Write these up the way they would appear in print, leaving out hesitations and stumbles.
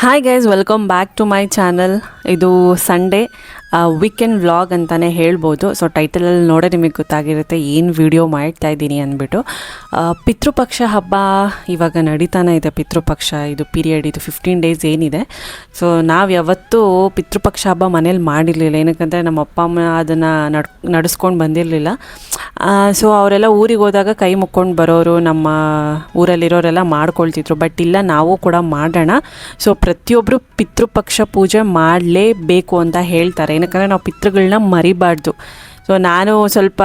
Hi guys, welcome back to my channel. ಇದು Sunday weekend vlog ಅಂತಲೇ ಹೇಳ್ಬೋದು. So ಟೈಟಲಲ್ಲಿ ನೋಡೇ ನಿಮಗೆ ಗೊತ್ತಾಗಿರುತ್ತೆ ಏನು ವಿಡಿಯೋ ಮಾಡ್ತಾ ಇದ್ದೀನಿ ಅಂದ್ಬಿಟ್ಟು. ಪಿತೃಪಕ್ಷ ಹಬ್ಬ ಇವಾಗ ನಡೀತಾನೆ ಇದೆ. ಪಿತೃಪಕ್ಷ ಇದು ಪೀರಿಯಡ್, ಇದು 15 ಡೇಸ್ ಏನಿದೆ. ಸೊ ನಾವು ಯಾವತ್ತೂ ಪಿತೃಪಕ್ಷ ಹಬ್ಬ ಮನೇಲಿ ಮಾಡಿರಲಿಲ್ಲ. ಏನಕ್ಕಂದರೆ ನಮ್ಮ ಅಪ್ಪ ಅಮ್ಮ ಅದನ್ನು ನಡೆಸ್ಕೊಂಡು ಬಂದಿರಲಿಲ್ಲ. ಸೊ ಅವರೆಲ್ಲ ಊರಿಗೆ ಹೋದಾಗ ಕೈ ಮುಕ್ಕೊಂಡು ಬರೋರು, ನಮ್ಮ ಊರಲ್ಲಿರೋರೆಲ್ಲ ಮಾಡ್ಕೊಳ್ತಿದ್ರು. ಬಟ್ ಇಲ್ಲ, ನಾವು ಕೂಡ ಮಾಡೋಣ. ಸೊ ಪ್ರತಿಯೊಬ್ಬರು ಪಿತೃಪಕ್ಷ ಪೂಜೆ ಮಾಡಲೇಬೇಕು ಅಂತ ಹೇಳ್ತಾರೆ. ಏನಕ್ಕಂದರೆ ನಾವು ಪಿತೃಗಳನ್ನ ಮರಿಬಾರ್ದು. ಸೊ ನಾನು ಸ್ವಲ್ಪ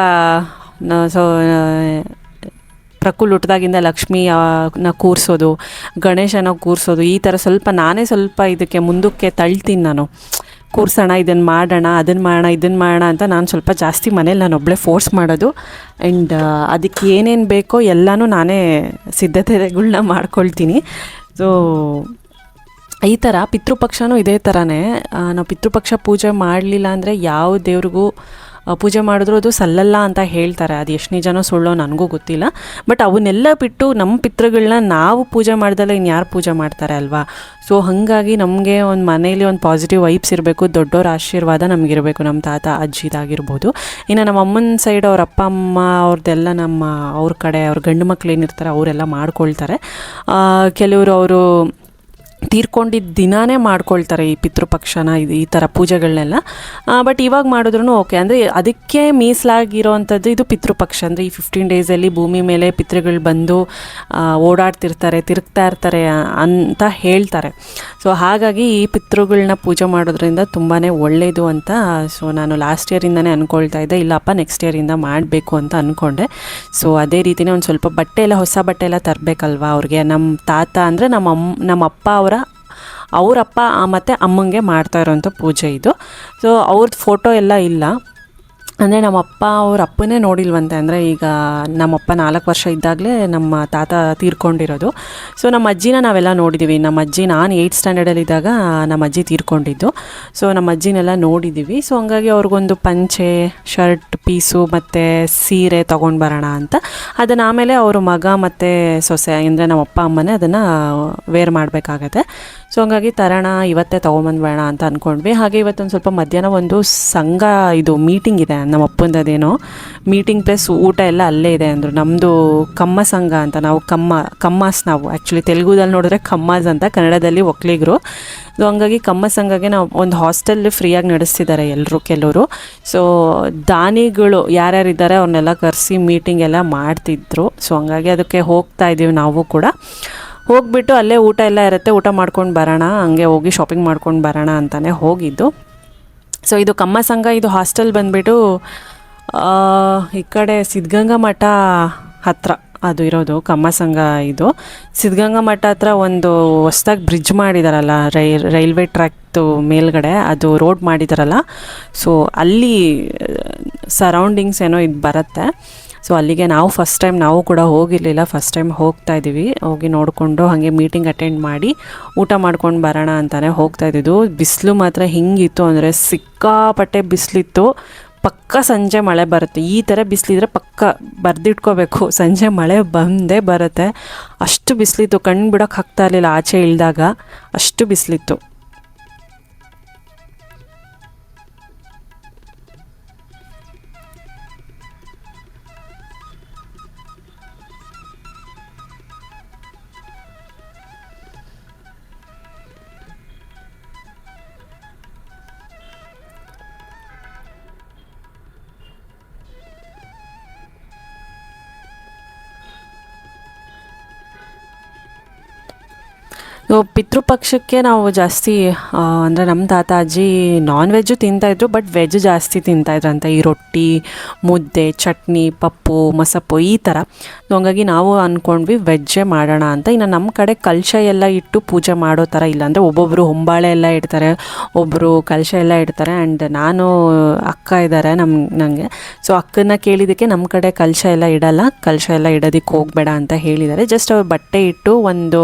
ಪ್ರಕುಲ್ ಹುಟ್ಟಿದಾಗಿಂದ ಲಕ್ಷ್ಮಿನ ಕೂರಿಸೋದು, ಗಣೇಶನ ಕೂರಿಸೋದು, ಈ ಥರ ನಾನೇ ಸ್ವಲ್ಪ ಇದಕ್ಕೆ ಮುಂದಕ್ಕೆ ತಳ್ತೀನಿ. ನಾನು ಕೂರ್ಸೋಣ, ಇದನ್ನು ಮಾಡೋಣ, ಅದನ್ನು ಮಾಡೋಣ, ಇದನ್ನು ಮಾಡೋಣ ಅಂತ ನಾನು ಸ್ವಲ್ಪ ಜಾಸ್ತಿ ಮನೇಲಿ ನಾನು ಒಬ್ಬಳೇ ಫೋರ್ಸ್ ಮಾಡೋದು. ಆ್ಯಂಡ್ ಅದಕ್ಕೆ ಏನೇನು ಬೇಕೋ ಎಲ್ಲನೂ ನಾನೇ ಸಿದ್ಧತೆಗಳನ್ನ ಮಾಡ್ಕೊಳ್ತೀನಿ. ಸೊ ಈ ಥರ ಪಿತೃಪಕ್ಷನೂ ಇದೇ ಥರನೇ. ನಾವು ಪಿತೃಪಕ್ಷ ಪೂಜೆ ಮಾಡಲಿಲ್ಲ ಅಂದರೆ ಯಾವ ದೇವ್ರಿಗೂ ಪೂಜೆ ಮಾಡಿದ್ರು ಅದು ಸಲ್ಲಲ್ಲ ಅಂತ ಹೇಳ್ತಾರೆ. ಅದು ಎಷ್ಟು ನಿಜನೋ ಸುಳ್ಳೋ ನನಗೂ ಗೊತ್ತಿಲ್ಲ. ಬಟ್ ಅವನ್ನೆಲ್ಲ ಬಿಟ್ಟು ನಮ್ಮ ಪಿತೃಗಳನ್ನ ನಾವು ಪೂಜೆ ಮಾಡ್ದಲ್ಲ ಇನ್ಯಾರು ಪೂಜೆ ಮಾಡ್ತಾರೆ ಅಲ್ವಾ? ಸೊ ಹಾಗಾಗಿ ನಮಗೆ ಒಂದು ಮನೇಲಿ ಒಂದು ಪಾಸಿಟಿವ್ ವೈಬ್ಸ್ ಇರಬೇಕು, ದೊಡ್ಡವ್ರ ಆಶೀರ್ವಾದ ನಮಗಿರಬೇಕು, ನಮ್ಮ ತಾತ ಅಜ್ಜಿದಾಗಿರ್ಬೋದು. ಇನ್ನು ನಮ್ಮ ಅಮ್ಮನ ಸೈಡ್ ಅವ್ರ ಅಪ್ಪ ಅಮ್ಮ ಅವ್ರದ್ದೆಲ್ಲ ಅವ್ರ ಕಡೆ ಅವ್ರ ಗಂಡು ಮಕ್ಳು ಏನಿರ್ತಾರೆ ಅವರೆಲ್ಲ ಮಾಡ್ಕೊಳ್ತಾರೆ. ಕೆಲವರು ಅವರು ತೀರ್ಕೊಂಡಿದ್ದ ದಿನಾನೇ ಮಾಡ್ಕೊಳ್ತಾರೆ ಈ ಪಿತೃಪಕ್ಷನ, ಈ ಥರ ಪೂಜೆಗಳನ್ನೆಲ್ಲ. ಬಟ್ ಇವಾಗ ಮಾಡಿದ್ರೂ ಓಕೆ. ಅಂದರೆ ಅದಕ್ಕೆ ಮೀಸಲಾಗಿರೋವಂಥದ್ದು ಇದು ಪಿತೃಪಕ್ಷ. ಅಂದರೆ ಈ 15 ಡೇಸಲ್ಲಿ ಭೂಮಿ ಮೇಲೆ ಪಿತೃಗಳು ಬಂದು ಓಡಾಡ್ತಿರ್ತಾರೆ, ತಿರುಗ್ತಾ ಇರ್ತಾರೆ ಅಂತ ಹೇಳ್ತಾರೆ. ಸೊ ಹಾಗಾಗಿ ಈ ಪಿತೃಗಳನ್ನ ಪೂಜೆ ಮಾಡೋದ್ರಿಂದ ತುಂಬಾ ಒಳ್ಳೆಯದು ಅಂತ. ಸೊ ನಾನು ಲಾಸ್ಟ್ ಇಯರಿಂದನೇ ಅಂದ್ಕೊಳ್ತಾ ಇದ್ದೆ, ಇಲ್ಲಪ್ಪ ನೆಕ್ಸ್ಟ್ ಇಯರಿಂದ ಮಾಡಬೇಕು ಅಂತ ಅಂದ್ಕೊಂಡೆ. ಸೊ ಅದೇ ರೀತಿಯೇ ಒಂದು ಸ್ವಲ್ಪ ಬಟ್ಟೆ ಎಲ್ಲ, ಹೊಸ ಬಟ್ಟೆ ಎಲ್ಲ ತರಬೇಕಲ್ವ ಅವ್ರಿಗೆ. ನಮ್ಮ ತಾತ ಅಂದರೆ ನಮ್ಮ ಅಪ್ಪ ಅವರಪ್ಪ ಮತ್ತು ಅಮ್ಮಂಗೆ ಮಾಡ್ತಾ ಇರೋವಂಥ ಪೂಜೆ ಇದು. ಸೊ ಅವ್ರದ್ದು ಫೋಟೋ ಎಲ್ಲ ಇಲ್ಲ. ಅಂದರೆ ನಮ್ಮಪ್ಪ ಅವ್ರ ಅಪ್ಪನೇ ನೋಡಿಲ್ವಂತೆ. ಅಂದರೆ ಈಗ ನಮ್ಮಪ್ಪ 4 ವರ್ಷ ಇದ್ದಾಗಲೇ ನಮ್ಮ ತಾತ ತೀರ್ಕೊಂಡಿರೋದು. ಸೊ ನಮ್ಮ ಅಜ್ಜಿನ ನಾವೆಲ್ಲ ನೋಡಿದ್ದೀವಿ. ನಮ್ಮ ಅಜ್ಜಿ, ನಾನು 8th ಸ್ಟ್ಯಾಂಡರ್ಡಲ್ಲಿದ್ದಾಗ ನಮ್ಮ ಅಜ್ಜಿ ತೀರ್ಕೊಂಡಿದ್ದು. ಸೊ ನಮ್ಮ ಅಜ್ಜಿನೆಲ್ಲ ನೋಡಿದ್ದೀವಿ. ಸೊ ಹಂಗಾಗಿ ಅವ್ರಿಗೊಂದು ಪಂಚೆ, ಶರ್ಟ್ ಪೀಸು ಮತ್ತು ಸೀರೆ ತೊಗೊಂಡು ಬರೋಣ ಅಂತ. ಅದನ್ನು ಆಮೇಲೆ ಅವರು ಮಗ ಮತ್ತು ಸೊಸೆ ಅಂದರೆ ನಮ್ಮ ಅಪ್ಪ ಅಮ್ಮನೇ ಅದನ್ನು ವೇರ್ ಮಾಡಬೇಕಾಗತ್ತೆ. ಸೊ ಹಂಗಾಗಿ ತರೋಣ, ಇವತ್ತೇ ತೊಗೊಂಬಂದ್ಬೇಡ ಅಂತ ಅಂದ್ಕೊಂಡ್ವಿ. ಹಾಗೆ ಇವತ್ತೊಂದು ಸ್ವಲ್ಪ ಮಧ್ಯಾಹ್ನ ಒಂದು ಸಂಘ ಇದು ಮೀಟಿಂಗ್ ಇದೆ ನಮ್ಮ ಅಪ್ಪಂದೇನೋ ಮೀಟಿಂಗ್ ಪ್ಲಸ್ ಊಟ ಎಲ್ಲ ಅಲ್ಲೇ ಇದೆ ಅಂದರು. ನಮ್ಮದು ಕಮ್ಮ ಸಂಘ ಅಂತ, ನಾವು ಕಮ್ಮಾಸ್ ನಾವು ಆ್ಯಕ್ಚುಲಿ ತೆಲುಗುದಲ್ಲಿ ನೋಡಿದ್ರೆ ಕಮ್ಮಾಸ್ ಅಂತ, ಕನ್ನಡದಲ್ಲಿ ಒಕ್ಕಲಿಗರು. ಸೊ ಹಂಗಾಗಿ ಕಮ್ಮ ಸಂಘಗೆ ನಾವು ಒಂದು ಹಾಸ್ಟೆಲ್ ಫ್ರೀಯಾಗಿ ನಡೆಸ್ತಿದ್ದಾರೆ ಕೆಲವರು. ಸೊ ದಾನಿಗಳು ಯಾರ್ಯಾರಿದ್ದಾರೆ ಅವ್ರನ್ನೆಲ್ಲ ಕರೆಸಿ ಮೀಟಿಂಗ್ ಎಲ್ಲ ಮಾಡ್ತಿದ್ರು. ಸೊ ಹಂಗಾಗಿ ಅದಕ್ಕೆ ಹೋಗ್ತಾ ಇದ್ದೀವಿ ನಾವು ಕೂಡ. ಹೋಗಿಬಿಟ್ಟು ಅಲ್ಲೇ ಊಟ ಎಲ್ಲ ಇರುತ್ತೆ, ಊಟ ಮಾಡ್ಕೊಂಡು ಬರೋಣ, ಹಂಗೆ ಹೋಗಿ ಶಾಪಿಂಗ್ ಮಾಡ್ಕೊಂಡು ಬರೋಣ ಅಂತಲೇ ಹೋಗಿದ್ದು. ಸೊ ಇದು ಕಮ್ಮ ಸಂಘ, ಇದು ಹಾಸ್ಟೆಲ್ ಬಂದುಬಿಟ್ಟು ಈ ಕಡೆ ಸಿದ್ಧಗಂಗಾ ಮಠ ಹತ್ರ ಅದು ಇರೋದು ಕಮ್ಮ ಸಂಘ. ಇದು ಸಿದ್ಧಗಂಗಾ ಮಠ ಹತ್ರ ಒಂದು ಹೊಸ್ದಾಗಿ ಬ್ರಿಡ್ಜ್ ಮಾಡಿದಾರಲ್ಲ, ರೈಲ್ವೆ ಟ್ರ್ಯಾಕ್ದು ಮೇಲ್ಗಡೆ ಅದು ರೋಡ್ ಮಾಡಿದಾರಲ್ಲ. ಸೊ ಅಲ್ಲಿ ಸರೌಂಡಿಂಗ್ಸ್ ಏನೋ ಇದು ಬರುತ್ತೆ. ಸೊ ಅಲ್ಲಿಗೆ ನಾವು ಫಸ್ಟ್ ಟೈಮ್, ನಾವು ಕೂಡ ಹೋಗಿರಲಿಲ್ಲ, ಫಸ್ಟ್ ಟೈಮ್ ಹೋಗ್ತಾ ಇದ್ದೀವಿ. ಹೋಗಿ ನೋಡಿಕೊಂಡು ಹಾಗೆ ಮೀಟಿಂಗ್ ಅಟೆಂಡ್ ಮಾಡಿ ಊಟ ಮಾಡ್ಕೊಂಡು ಬರೋಣ ಅಂತಲೇ ಹೋಗ್ತಾ ಇದ್ದಿದ್ದು. ಬಿಸಿಲು ಮಾತ್ರ ಹಿಂಗಿತ್ತು ಅಂದರೆ ಸಿಕ್ಕಾಪಟ್ಟೆ ಬಿಸಿಲಿತ್ತು. ಪಕ್ಕ ಸಂಜೆ ಮಳೆ ಬರುತ್ತೆ. ಈ ಥರ ಬಿಸಿಲಿದ್ರೆ ಪಕ್ಕ ಬರೆದಿಟ್ಕೋಬೇಕು, ಸಂಜೆ ಮಳೆ ಬಂದೇ ಬರುತ್ತೆ. ಅಷ್ಟು ಬಿಸಿಲಿತ್ತು, ಕಣ್ಣು ಬಿಡೋಕೆ ಆಗ್ತಾ ಇರಲಿಲ್ಲ ಆಚೆ ಇಳಿದಾಗ, ಅಷ್ಟು ಬಿಸಿಲಿತ್ತು. ಪಿತೃಪಕ್ಷಕ್ಕೆ ನಾವು ಜಾಸ್ತಿ ಅಂದರೆ ನಮ್ಮ ತಾತ ಅಜ್ಜಿ ನಾನ್ ವೆಜ್ಜು ತಿಂತಾಯಿದ್ರು, ಬಟ್ ವೆಜ್ ಜಾಸ್ತಿ ತಿಂತಾಯಿದ್ರಂತೆ. ಈ ರೊಟ್ಟಿ, ಮುದ್ದೆ, ಚಟ್ನಿ, ಪಪ್ಪು, ಮೊಸಪ್ಪು ಈ ಥರ. ಹಂಗಾಗಿ ನಾವು ಅಂದ್ಕೊಂಡ್ವಿ ವೆಜ್ಜೇ ಮಾಡೋಣ ಅಂತ. ಇನ್ನು ನಮ್ಮ ಕಡೆ ಕಲಶ ಎಲ್ಲ ಇಟ್ಟು ಪೂಜೆ ಮಾಡೋ ಥರ ಇಲ್ಲ. ಅಂದರೆ ಒಬ್ಬೊಬ್ಬರು ಹೊಂಬಾಳೆ ಎಲ್ಲ ಇಡ್ತಾರೆ, ಒಬ್ಬರು ಕಲಶ ಎಲ್ಲ ಇಡ್ತಾರೆ. ಆ್ಯಂಡ್ ನಾನು ಅಕ್ಕ ಇದ್ದಾರೆ ನನಗೆ. ಸೊ ಅಕ್ಕನ ಕೇಳಿದ್ದಕ್ಕೆ ನಮ್ಮ ಕಡೆ ಕಲಶ ಎಲ್ಲ ಇಡಲ್ಲ, ಕಲಶ ಎಲ್ಲ ಇಡೋದಕ್ಕೆ ಹೋಗಬೇಡ ಅಂತ ಹೇಳಿದ್ದಾರೆ. ಜಸ್ಟ್ ಅವ್ರು ಬಟ್ಟೆ ಇಟ್ಟು ಒಂದು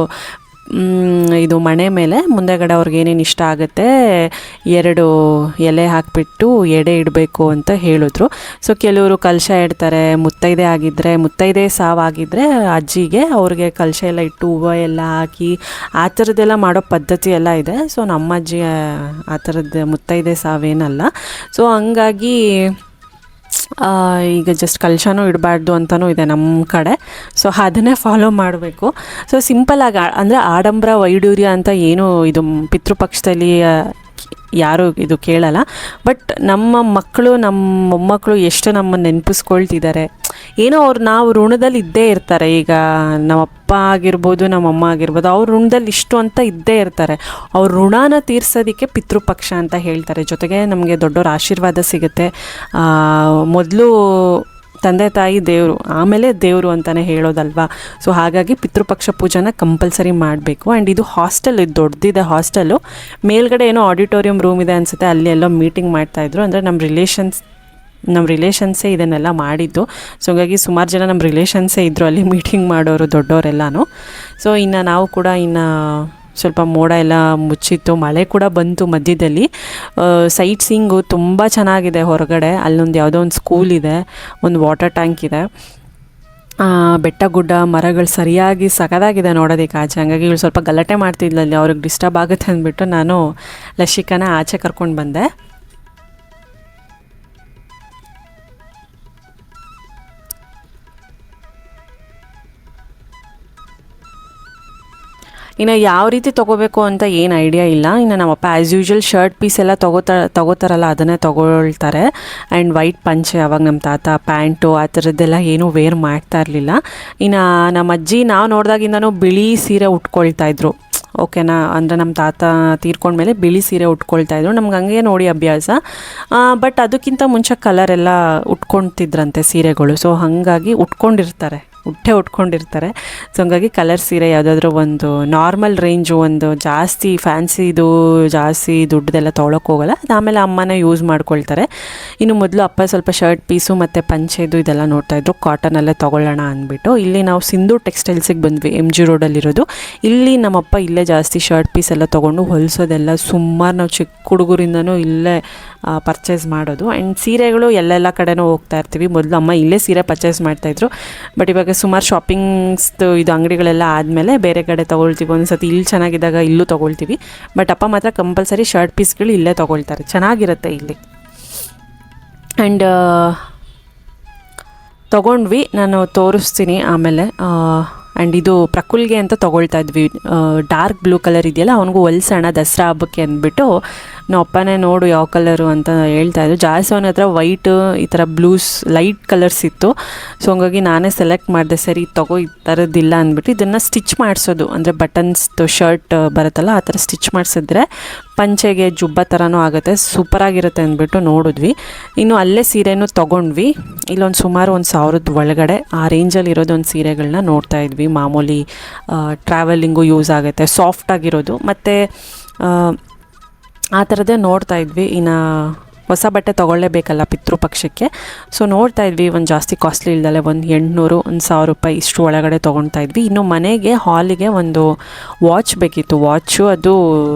ಇದು ಮಣೆ ಮೇಲೆ ಮುಂದೆಗಡೆ ಅವ್ರಿಗೆ ಏನೇನು ಇಷ್ಟ ಆಗುತ್ತೆ 2 ಎಲೆ ಹಾಕಿಬಿಟ್ಟು ಎಡೆ ಇಡಬೇಕು ಅಂತ ಹೇಳಿದ್ರು. ಸೊ ಕೆಲವರು ಕಲಶ ಇಡ್ತಾರೆ, ಮುತ್ತೈದೆ ಸಾವಾಗಿದ್ದರೆ ಅಜ್ಜಿಗೆ ಅವ್ರಿಗೆ ಕಲಶ ಎಲ್ಲ ಇಟ್ಟು ಹೂವು ಎಲ್ಲ ಹಾಕಿ ಆ ಥರದ್ದೆಲ್ಲ ಮಾಡೋ ಪದ್ಧತಿ ಎಲ್ಲ ಇದೆ. ಸೊ ನಮ್ಮ ಅಜ್ಜಿ ಆ ಥರದ್ದು ಮುತ್ತೈದೆ ಸಾವೇನಲ್ಲ. ಸೊ ಹಂಗಾಗಿ ಈಗ ಜಸ್ಟ್ ಕಲಶನೂ ಇಡಬಾರ್ದು ಅಂತಲೂ ಇದೆ ನಮ್ಮ ಕಡೆ. ಸೊ ಅದನ್ನೇ ಫಾಲೋ ಮಾಡಬೇಕು. ಸೊ ಸಿಂಪಲ್ಲಾಗಿ ಅಂದರೆ ಆಡಂಬರ ವೈಡೂರ್ಯ ಅಂತ ಏನು ಇದು ಪಿತೃಪಕ್ಷದಲ್ಲಿ ಯಾರೂ ಇದು ಕೇಳಲ್ಲ. ಬಟ್ ನಮ್ಮ ಮಕ್ಕಳು ನಮ್ಮ ಮೊಮ್ಮಕ್ಕಳು ಎಷ್ಟು ನಮ್ಮನ್ನು ನೆನಪಿಸ್ಕೊಳ್ತಿದ್ದಾರೆ, ಏನೋ ನಾವು ಋಣದಲ್ಲಿ ಇದ್ದೇ ಇರ್ತಾರೆ. ಈಗ ನಮ್ಮಪ್ಪ ಆಗಿರ್ಬೋದು, ನಮ್ಮಮ್ಮ ಆಗಿರ್ಬೋದು, ಅವ್ರ ಋಣದಲ್ಲಿ ಇಷ್ಟು ಅಂತ ಇದ್ದೇ ಇರ್ತಾರೆ. ಅವ್ರ ಋಣನ ತೀರ್ಸೋದಕ್ಕೆ ಪಿತೃಪಕ್ಷ ಅಂತ ಹೇಳ್ತಾರೆ. ಜೊತೆಗೆ ನಮಗೆ ದೊಡ್ಡವ್ರ ಆಶೀರ್ವಾದ ಸಿಗುತ್ತೆ. ಮೊದಲು ತಂದೆ ತಾಯಿ ದೇವರು, ಆಮೇಲೆ ದೇವರು ಅಂತಲೇ ಹೇಳೋದಲ್ವಾ. ಸೊ ಹಾಗಾಗಿ ಪಿತೃಪಕ್ಷ ಪೂಜೆನ ಕಂಪಲ್ಸರಿ ಮಾಡಬೇಕು. ಆ್ಯಂಡ್ ಇದು ಹಾಸ್ಟೆಲ್, ಇದು ದೊಡ್ಡದಿದೆ ಹಾಸ್ಟೆಲ್ಲು. ಮೇಲ್ಗಡೆ ಏನೋ ಆಡಿಟೋರಿಯಂ ರೂಮ್ ಇದೆ ಅನಿಸುತ್ತೆ, ಅಲ್ಲಿ ಎಲ್ಲೋ ಮೀಟಿಂಗ್ ಮಾಡ್ತಾಯಿದ್ರು. ಅಂದರೆ ನಮ್ಮ ರಿಲೇಷನ್ಸೇ ಇದನ್ನೆಲ್ಲ ಮಾಡಿದ್ದು. ಸೊ ಹಾಗಾಗಿ ಸುಮಾರು ಜನ ನಮ್ಮ ರಿಲೇಷನ್ಸೇ ಇದ್ದರು ಅಲ್ಲಿ ಮೀಟಿಂಗ್ ಮಾಡೋರು, ದೊಡ್ಡವರೆಲ್ಲನೂ. ಸೊ ಇನ್ನು ನಾವು ಕೂಡ ಸ್ವಲ್ಪ ಮೋಡ ಎಲ್ಲ ಮುಚ್ಚಿತ್ತು, ಮಳೆ ಕೂಡ ಬಂತು ಮಧ್ಯದಲ್ಲಿ. ಸೈಟ್ ಸೀಯಿಂಗು ತುಂಬ ಚೆನ್ನಾಗಿದೆ. ಹೊರಗಡೆ ಅಲ್ಲೊಂದು ಯಾವುದೋ ಒಂದು ಸ್ಕೂಲ್ ಇದೆ, ಒಂದು ವಾಟರ್ ಟ್ಯಾಂಕ್ ಇದೆ, ಬೆಟ್ಟ ಗುಡ್ಡ ಮರಗಳು ಸರಿಯಾಗಿ ಸಖತ್ತಾಗಿದೆ ನೋಡೋದಕ್ಕೆ ಆಚೆ. ಹಂಗಾಗಿ ಇವಳು ಸ್ವಲ್ಪ ಗಲಾಟೆ ಮಾಡ್ತಿದ್ಲಲ್ಲಿ, ಅವ್ರಿಗೆ ಡಿಸ್ಟರ್ಬ್ ಆಗುತ್ತೆ ಅಂದ್ಬಿಟ್ಟು ನಾನು ಲಶಿಕನ ಆಚೆ ಕರ್ಕೊಂಡು ಬಂದೆ. ಇನ್ನು ಯಾವ ರೀತಿ ತೊಗೋಬೇಕು ಅಂತ ಏನು ಐಡಿಯಾ ಇಲ್ಲ. ಇನ್ನು ನಮ್ಮಪ್ಪ ಆ್ಯಸ್ ಯೂಶ್ವಲ್ ಶರ್ಟ್ ಪೀಸ್ ಎಲ್ಲ ತೊಗೋತಾರಲ್ಲ ಅದನ್ನೇ ತೊಗೊಳ್ತಾರೆ. ಆ್ಯಂಡ್ ವೈಟ್ ಪಂಚೆ, ಅವಾಗ ನಮ್ಮ ತಾತ ಪ್ಯಾಂಟು ಆ ಥರದ್ದೆಲ್ಲ ಏನೂ ವೇರ್ ಮಾಡ್ತಾ ಇರಲಿಲ್ಲ. ಇನ್ನು ನಮ್ಮ ಅಜ್ಜಿ ನಾವು ನೋಡಿದಾಗಿಂದನೂ ಬಿಳಿ ಸೀರೆ ಉಟ್ಕೊಳ್ತಾಯಿದ್ರು. ಓಕೆನಾ, ಅಂದರೆ ನಮ್ಮ ತಾತ ತೀರ್ಕೊಂಡ್ಮೇಲೆ ಬಿಳಿ ಸೀರೆ ಉಟ್ಕೊಳ್ತಾಯಿದ್ರು. ನಮ್ಗೆ ಹಂಗೆ ನೋಡಿ ಅಭ್ಯಾಸ. ಬಟ್ ಅದಕ್ಕಿಂತ ಮುಂಚೆ ಕಲರೆಲ್ಲ ಉಟ್ಕೊಳ್ತಿದ್ರಂತೆ ಸೀರೆಗಳು. ಸೊ ಹಾಗಾಗಿ ಉಟ್ಕೊಂಡಿರ್ತಾರೆ. ಸೊ ಹಂಗಾಗಿ ಕಲರ್ ಸೀರೆ ಯಾವುದಾದ್ರೂ ಒಂದು ನಾರ್ಮಲ್ ರೇಂಜು, ಒಂದು ಜಾಸ್ತಿ ಫ್ಯಾನ್ಸಿದು ಜಾಸ್ತಿ ದುಡ್ಡದೆಲ್ಲ ತೊಗೊಳಕ್ಕೆ ಹೋಗಲ್ಲ. ಆಮೇಲೆ ಅಮ್ಮನೇ ಯೂಸ್ ಮಾಡ್ಕೊಳ್ತಾರೆ. ಇನ್ನು ಮೊದಲು ಅಪ್ಪ ಸ್ವಲ್ಪ ಶರ್ಟ್ ಪೀಸು ಮತ್ತು ಪಂಚೆದು ಇದೆಲ್ಲ ನೋಡ್ತಾಯಿದ್ರು, ಕಾಟನಲ್ಲೇ ತೊಗೊಳ್ಳೋಣ ಅಂದ್ಬಿಟ್ಟು. ಇಲ್ಲಿ ನಾವು ಸಿಂಧು ಟೆಕ್ಸ್ಟೈಲ್ಸಿಗೆ ಬಂದ್ವಿ, MG ರೋಡಲ್ಲಿರೋದು. ಇಲ್ಲಿ ನಮ್ಮಪ್ಪ ಇಲ್ಲೇ ಜಾಸ್ತಿ ಶರ್ಟ್ ಪೀಸ್ ಎಲ್ಲ ತೊಗೊಂಡು ಹೊಲಿಸೋದೆಲ್ಲ ಸುಮಾರು ನಾವು ಚಿಕ್ಕ ಹುಡುಗರಿಂದನೂ ಇಲ್ಲೇ ಪರ್ಚೇಸ್ ಮಾಡೋದು. ಆ್ಯಂಡ್ ಸೀರೆಗಳು ಎಲ್ಲೆಲ್ಲ ಕಡೆನೂ ಹೋಗ್ತಾ ಇರ್ತೀವಿ. ಮೊದಲು ಅಮ್ಮ ಇಲ್ಲೇ ಸೀರೆ ಪರ್ಚೇಸ್ ಮಾಡ್ತಾಯಿದ್ರು. ಬಟ್ ಇವಾಗ ಸುಮಾರು ಶಾಪಿಂಗ್ಸ್ದು ಇದು ಅಂಗಡಿಗಳೆಲ್ಲ ಆದಮೇಲೆ ಬೇರೆ ಕಡೆ ತೊಗೊಳ್ತೀವಿ. ಒಂದು ಸತಿ ಇಲ್ಲಿ ಚೆನ್ನಾಗಿದ್ದಾಗ ಇಲ್ಲೂ ತೊಗೊಳ್ತೀವಿ. ಬಟ್ ಅಪ್ಪ ಮಾತ್ರ ಕಂಪಲ್ಸರಿ ಶರ್ಟ್ ಪೀಸ್ಗಳು ಇಲ್ಲೇ ತೊಗೊಳ್ತಾರೆ, ಚೆನ್ನಾಗಿರುತ್ತೆ ಇಲ್ಲಿ. ಆ್ಯಂಡ್ ತೊಗೊಂಡ್ವಿ, ನಾನು ತೋರಿಸ್ತೀನಿ ಆಮೇಲೆ. ಆ್ಯಂಡ್ ಇದು ಪ್ರಕುಲ್ಗೆ ಅಂತ ತೊಗೊಳ್ತಾ ಇದ್ವಿ, ಡಾರ್ಕ್ ಬ್ಲೂ ಕಲರ್ ಇದೆಯಲ್ಲ, ಅವನಿಗೂ ಹೊಲ್ಸೋಣ ದಸರಾ ಹಬ್ಬಕ್ಕೆ ಅಂದ್ಬಿಟ್ಟು. ನಾವು ಅಪ್ಪನೇ ನೋಡು ಯಾವ ಕಲರು ಅಂತ ಹೇಳ್ತಾಯಿದ್ರು. ಜಾಸ್ತಿ ಅವನ ಹತ್ರ ವೈಟ್ ಈ ಥರ ಬ್ಲೂಸ್ ಲೈಟ್ ಕಲರ್ಸ್ ಇತ್ತು. ಸೊ ಹಂಗಾಗಿ ನಾನೇ ಸೆಲೆಕ್ಟ್ ಮಾಡಿದೆ, ಸರಿ ತಗೋ ಈ ಥರದ್ದಿಲ್ಲ ಅಂದ್ಬಿಟ್ಟು. ಇದನ್ನು ಸ್ಟಿಚ್ ಮಾಡಿಸೋದು, ಅಂದರೆ ಬಟನ್ಸ್ದು ಶರ್ಟ್ ಬರುತ್ತಲ್ಲ ಆ ಥರ ಸ್ಟಿಚ್ ಮಾಡಿಸಿದ್ರೆ ಪಂಚೆಗೆ ಜುಬ್ಬ ಥರನೂ ಆಗುತ್ತೆ, ಸೂಪರಾಗಿರುತ್ತೆ ಅಂದ್ಬಿಟ್ಟು ನೋಡಿದ್ವಿ. ಇನ್ನು ಅಲ್ಲೇ ಸೀರೆನೂ ತೊಗೊಂಡ್ವಿ. ಇಲ್ಲೊಂದು ಸುಮಾರು 1,000 ಒಳಗಡೆ ಆ ರೇಂಜಲ್ಲಿ ಇರೋದೊಂದು ಸೀರೆಗಳನ್ನ ನೋಡ್ತಾ ಇದ್ವಿ. ಮಾಮೂಲಿ ಟ್ರಾವೆಲಿಂಗು ಯೂಸ್ ಆಗುತ್ತೆ, ಸಾಫ್ಟಾಗಿರೋದು ಮತ್ತು ಆ ಥರದ್ದೇ ನೋಡ್ತಾ ಇದ್ವಿ. ಇನ್ನು ಹೊಸ ಬಟ್ಟೆ ತೊಗೊಳ್ಳೇಬೇಕಲ್ಲ ಪಿತೃಪಕ್ಷಕ್ಕೆ. ಸೊ ನೋಡ್ತಾ ಇದ್ವಿ, ಒಂದು ಜಾಸ್ತಿ ಕಾಸ್ಟ್ಲಿ ಇಲ್ದಲೆ ಒಂದು 800 1,000 ರೂಪಾಯಿ ಇಷ್ಟು ಒಳಗಡೆ ತೊಗೊಳ್ತಾ ಇದ್ವಿ. ಇನ್ನು ಮನೆಗೆ ಹಾಲಿಗೆ ಒಂದು ವಾಚ್ ಬೇಕಿತ್ತು. ವಾಚು ಅದು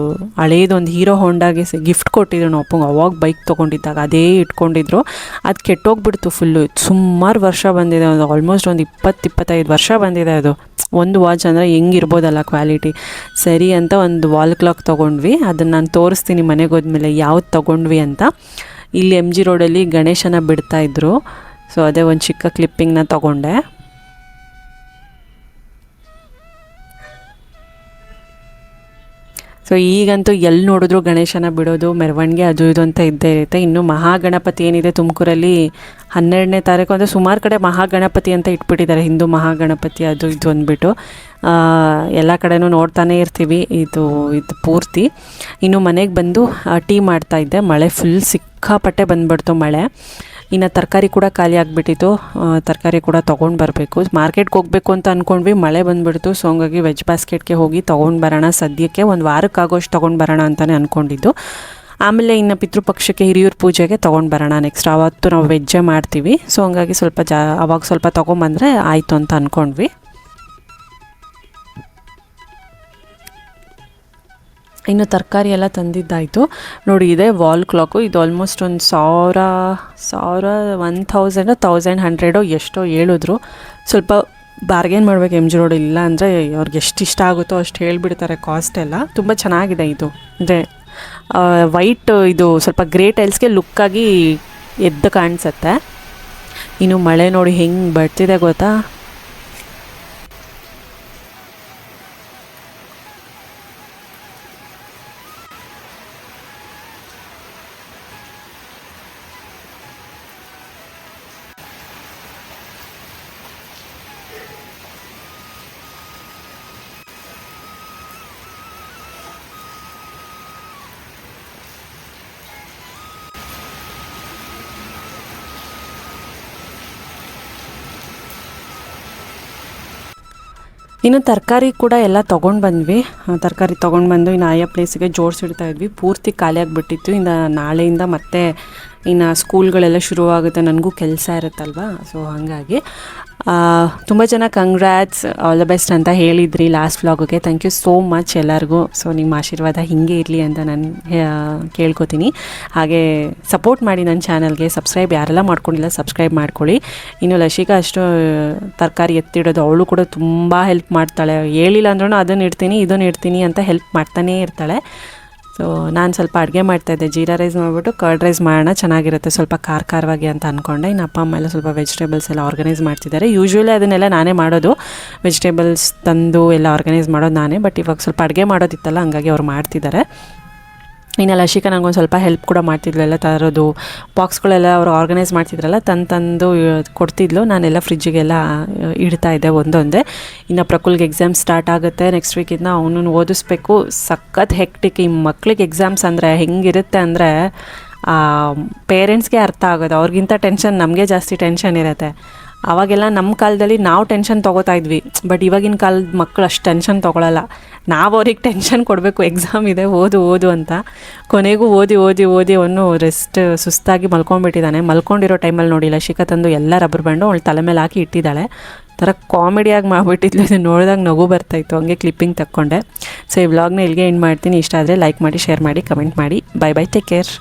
ಹಳೇದೊಂದು ಹೀರೋ ಹೋಂಡಾಗೆ ಗಿಫ್ಟ್ ಕೊಟ್ಟಿದ್ರು ನಾವು ಅಪ್ಪಂಗೆ. ಅವಾಗ ಬೈಕ್ ತೊಗೊಂಡಿದ್ದಾಗ ಅದೇ ಇಟ್ಕೊಂಡಿದ್ರು, ಅದು ಕೆಟ್ಟೋಗ್ಬಿಡ್ತು ಫುಲ್ಲು. ಸುಮಾರು ವರ್ಷ ಬಂದಿದೆ, ಒಂದು ಆಲ್ಮೋಸ್ಟ್ ಒಂದು 20-25 ವರ್ಷ ಬಂದಿದೆ ಅದು. ಒಂದು ವಾಚ್ ಅಂದರೆ ಹೆಂಗಿರ್ಬೋದಲ್ಲ ಕ್ವಾಲಿಟಿ. ಸರಿ ಅಂತ ಒಂದು ವಾಲ್ ಕ್ಲಾಕ್ ತೊಗೊಂಡ್ವಿ. ಅದನ್ನು ನಾನು ತೋರಿಸ್ತೀನಿ ಮನೆಗೆ ಹೋದ್ಮೇಲೆ ಯಾವ್ದು ತೊಗೊಂಡ್ವಿ ಅಂತ. ಇಲ್ಲಿ MG ರೋಡಲ್ಲಿ ಗಣೇಶನ ಬಿಡ್ತಾಯಿದ್ರು. ಸೊ ಅದೇ ಒಂದು ಚಿಕ್ಕ ಕ್ಲಿಪ್ಪಿಂಗ್ನ ತೊಗೊಂಡೆ. ಸೊ ಈಗಂತೂ ಎಲ್ಲಿ ನೋಡಿದ್ರು ಗಣೇಶನ ಬಿಡೋದು, ಮೆರವಣಿಗೆ ಅದು ಇದು ಅಂತ ಇದ್ದೇ ಇರುತ್ತೆ. ಇನ್ನು ಮಹಾಗಣಪತಿ ಏನಿದೆ ತುಮಕೂರಲ್ಲಿ 12ನೇ ತಾರೀಕು ಅಂದರೆ ಸುಮಾರು ಕಡೆ ಮಹಾಗಣಪತಿ ಅಂತ ಇಟ್ಬಿಟ್ಟಿದ್ದಾರೆ, ಹಿಂದೂ ಮಹಾಗಣಪತಿ ಅದು ಇದು ಅಂದ್ಬಿಟ್ಟು. ಎಲ್ಲ ಕಡೆನೂ ನೋಡ್ತಾನೇ ಇರ್ತೀವಿ ಇದು ಪೂರ್ತಿ. ಇನ್ನು ಮನೆಗೆ ಬಂದು ಟೀ ಮಾಡ್ತಾಯಿದ್ದೆ. ಮಳೆ ಫುಲ್ ಸಿಕ್ಕಾಪಟ್ಟೆ ಬಂದುಬಿಡ್ತು ಮಳೆ. ಇನ್ನು ತರಕಾರಿ ಕೂಡ ಖಾಲಿ ಆಗಿಬಿಟ್ಟಿತ್ತು, ತರಕಾರಿ ಕೂಡ ತೊಗೊಂಡು ಬರಬೇಕು. ಮಾರ್ಕೆಟ್ಗೆ ಹೋಗಬೇಕು ಅಂತ ಅಂದ್ಕೊಂಡ್ವಿ, ಮಳೆ ಬಂದುಬಿಡ್ತು. ಸೊ ಹಂಗಾಗಿ ವೆಜ್ ಬಾಸ್ಕೆಟ್ಗೆ ಹೋಗಿ ತೊಗೊಂಡು ಬರೋಣ, ಸದ್ಯಕ್ಕೆ ಒಂದು ವಾರಕ್ಕಾಗೋಷ್ಟು ತೊಗೊಂಡು ಬರೋಣ ಅಂತಲೇ ಅಂದ್ಕೊಂಡಿದ್ದು. ಆಮೇಲೆ ಇನ್ನು ಪಿತೃಪಕ್ಷಕ್ಕೆ ಹಿರಿಯೂರು ಪೂಜೆಗೆ ತೊಗೊಂಡು ಬರೋಣ ನೆಕ್ಸ್ಟ್. ಆವತ್ತು ನಾವು ವೆಜ್ಜೇ ಮಾಡ್ತೀವಿ. ಸೊ ಹಂಗಾಗಿ ಅವಾಗ ಸ್ವಲ್ಪ ತೊಗೊಂಬಂದರೆ ಆಯಿತು ಅಂತ ಅಂದ್ಕೊಂಡ್ವಿ. ಇನ್ನು ತರಕಾರಿ ಎಲ್ಲ ತಂದಿದ್ದಾಯಿತು. ನೋಡಿ ಇದೆ ವಾಲ್ ಕ್ಲಾಕು. ಇದು ಆಲ್ಮೋಸ್ಟ್ ಒಂದು 1100 ಎಷ್ಟೋ ಹೇಳಿದ್ರು. ಸ್ವಲ್ಪ ಬಾರ್ಗೇನ್ ಮಾಡ್ಬೇಕು ಎಮ್ ಜಿ ರೋಡ್, ಇಲ್ಲ ಅಂದರೆ ಅವ್ರಿಗೆ ಎಷ್ಟು ಇಷ್ಟ ಆಗುತ್ತೋ ಅಷ್ಟು ಹೇಳಿಬಿಡ್ತಾರೆ ಕಾಸ್ಟ್ ಎಲ್ಲ. ತುಂಬ ಚೆನ್ನಾಗಿದೆ ಇದು, ಅಂದರೆ ವೈಟ್ ಇದು ಸ್ವಲ್ಪ ಗ್ರೇ ಟೈಲ್ಸ್ಗೆ ಲುಕ್ಕಾಗಿ ಎದ್ದು ಕಾಣಿಸುತ್ತೆ. ಇನ್ನು ಮಳೆ ನೋಡಿ ಹೆಂಗೆ ಬರ್ತಿದೆ ಗೊತ್ತಾ. ಇನ್ನು ತರಕಾರಿ ಕೂಡ ಎಲ್ಲ ತೊಗೊಂಡು ಬಂದ್ವಿ. ತರಕಾರಿ ತೊಗೊಂಡು ಬಂದು ಇನ್ನು ಆಯಾ ಪ್ಲೇಸಿಗೆ ಜೋಡಿಸಿಡ್ತಾ ಇದ್ವಿ. ಪೂರ್ತಿ ಖಾಲಿಯಾಗಿಬಿಟ್ಟಿತ್ತು. ಇನ್ನು ನಾಳೆಯಿಂದ ಮತ್ತೆ ಇನ್ನು ಸ್ಕೂಲ್ಗಳೆಲ್ಲ ಶುರುವಾಗುತ್ತೆ, ನನಗೂ ಕೆಲಸ ಇರುತ್ತಲ್ವ. ಸೊ ಹಾಗಾಗಿ ತುಂಬ ಜನ ಕಂಗ್ರ್ಯಾಟ್ಸ್, ಆಲ್ ದ ಬೆಸ್ಟ್ ಅಂತ ಹೇಳಿದ್ರಿ ಲಾಸ್ಟ್ ವ್ಲಾಗ್ಗೆ. ಥ್ಯಾಂಕ್ ಯು ಸೋ ಮಚ್ ಎಲ್ಲರಿಗೂ. ಸೊ ನಿಮ್ಮ ಆಶೀರ್ವಾದ ಹೀಗೆ ಇರಲಿ ಅಂತ ನಾನು ಕೇಳ್ಕೊತೀನಿ. ಹಾಗೆ ಸಪೋರ್ಟ್ ಮಾಡಿ ನನ್ನ ಚಾನಲ್ಗೆ. ಸಬ್ಸ್ಕ್ರೈಬ್ ಯಾರೆಲ್ಲ ಮಾಡ್ಕೊಂಡಿಲ್ಲ ಸಬ್ಸ್ಕ್ರೈಬ್ ಮಾಡ್ಕೊಳ್ಳಿ. ಇನ್ನು ಲಶಿಕಾ ಅಷ್ಟು ತರಕಾರಿ ಎತ್ತಿಡೋದು, ಅವಳು ಕೂಡ ತುಂಬ ಹೆಲ್ಪ್ ಮಾಡ್ತಾಳೆ. ಹೇಳಿಲ್ಲ ಅಂದ್ರೂ ಅದನ್ನು ಇಡ್ತೀನಿ ಇದನ್ನು ಇಡ್ತೀನಿ ಅಂತ ಹೆಲ್ಪ್ ಮಾಡ್ತಾನೇ ಇರ್ತಾಳೆ. ಸೊ ನಾನು ಸ್ವಲ್ಪ ಅಡುಗೆ ಮಾಡ್ತಾಯಿದ್ದೆ, ಜೀರಾ ರೈಸ್ ಮಾಡಿಬಿಟ್ಟು ಕರ್ಡ್ ರೈಸ್ ಮಾಡೋಣ, ಚೆನ್ನಾಗಿರುತ್ತೆ ಸ್ವಲ್ಪ ಖಾರವಾಗಿ ಅಂತ ಅಂದ್ಕೊಂಡೆ. ಇನ್ನು ಅಪ್ಪ ಅಮ್ಮ ಎಲ್ಲ ಸ್ವಲ್ಪ ವೆಜಿಟೇಬಲ್ಸ್ ಎಲ್ಲ ಆರ್ಗನೈಸ್ ಮಾಡ್ತಿದ್ದಾರೆ. ಯೂಶ್ವಲಿ ಅದನ್ನೆಲ್ಲ ನಾನೇ ಮಾಡೋದು, ವೆಜಿಟೇಬಲ್ಸ್ ತಂದು ಎಲ್ಲ ಆರ್ಗನೈಸ್ ಮಾಡೋದು ನಾನೇ. ಬಟ್ ಇವಾಗ ಸ್ವಲ್ಪ ಅಡುಗೆ ಮಾಡೋದಿತ್ತಲ್ಲ, ಹಂಗಾಗಿ ಅವ್ರು ಮಾಡ್ತಿದ್ದಾರೆ. ಇನ್ನು ಲಶಿಕಾ ನನಗೊಂದು ಸ್ವಲ್ಪ ಹೆಲ್ಪ್ ಕೂಡ ಮಾಡ್ತಿದ್ಲು, ಎಲ್ಲ ತರೋದು ಬಾಕ್ಸ್ಗಳೆಲ್ಲ ಅವರು ಆರ್ಗನೈಸ್ ಮಾಡ್ತಿದ್ರಲ್ಲ, ತಂದು ಕೊಡ್ತಿದ್ಲು. ನಾನೆಲ್ಲ ಫ್ರಿಜ್ಜಿಗೆಲ್ಲ ಇಡ್ತಾಯಿದ್ದೆ ಒಂದೊಂದೇ. ಇನ್ನು ಪ್ರಕುಲ್ಗೆ ಎಕ್ಸಾಮ್ ಸ್ಟಾರ್ಟ್ ಆಗುತ್ತೆ ನೆಕ್ಸ್ಟ್ ವೀಕಿಂದ, ಅವನನ್ನು ಓದಿಸ್ಬೇಕು. ಸಖತ್ ಹೆಕ್ಟಿಕ್. ಈ ಮಕ್ಳಿಗೆ ಎಕ್ಸಾಮ್ಸ್ ಅಂದರೆ ಹೆಂಗಿರುತ್ತೆ ಅಂದರೆ ಪೇರೆಂಟ್ಸ್ಗೆ ಅರ್ಥ ಆಗೋದು, ಅವ್ರಿಗಿಂತ ಟೆನ್ಷನ್ ನಮಗೆ ಜಾಸ್ತಿ ಟೆನ್ಷನ್ ಇರುತ್ತೆ. ಆವಾಗೆಲ್ಲ ನಮ್ಮ ಕಾಲದಲ್ಲಿ ನಾವು ಟೆನ್ಷನ್ ತೊಗೋತಾ ಇದ್ವಿ, ಬಟ್ ಇವಾಗಿನ ಕಾಲದ ಮಕ್ಕಳು ಅಷ್ಟು ಟೆನ್ಷನ್ ತೊಗೊಳಲ್ಲ. ನಾವು ಅವ್ರಿಗೆ ಟೆನ್ಷನ್ ಕೊಡಬೇಕು, ಎಕ್ಸಾಮ್ ಇದೆ ಓದು ಅಂತ. ಕೊನೆಗೂ ಓದಿ ಅವನು ಸುಸ್ತಾಗಿ ಮಲ್ಕೊಂಡ್ಬಿಟ್ಟಿದ್ದಾನೆ. ಮಲ್ಕೊಂಡಿರೋ ಟೈಮಲ್ಲಿ ನೋಡಿ ಲಶಿಕಾ ತಂದು ಎಲ್ಲ ರಬ್ಬರ್ ಬ್ಯಾಂಡು ಅವಳು ತಲೆ ಮೇಲೆ ಹಾಕಿ ಇಟ್ಟಿದ್ದಾಳೆ. ಥರ ಕಾಮಿಡಿಯಾಗಿ ಮಾಡಿಬಿಟ್ಟಿದ್ಲು. ಇದು ನೋಡಿದಾಗ ನಗು ಬರ್ತಾಯಿತ್ತು, ಹಂಗೆ ಕ್ಲಿಪ್ಪಿಂಗ್ ತಕ್ಕೊಂಡೆ. ಸೊ ಈ ವ್ಲಾಗ್ನ ಇಲ್ಲಿಗೆ ಎಂಡ್ ಮಾಡ್ತೀನಿ. ಇಷ್ಟ ಆದರೆ ಲೈಕ್ ಮಾಡಿ, ಶೇರ್ ಮಾಡಿ, ಕಮೆಂಟ್ ಮಾಡಿ. Bye take care.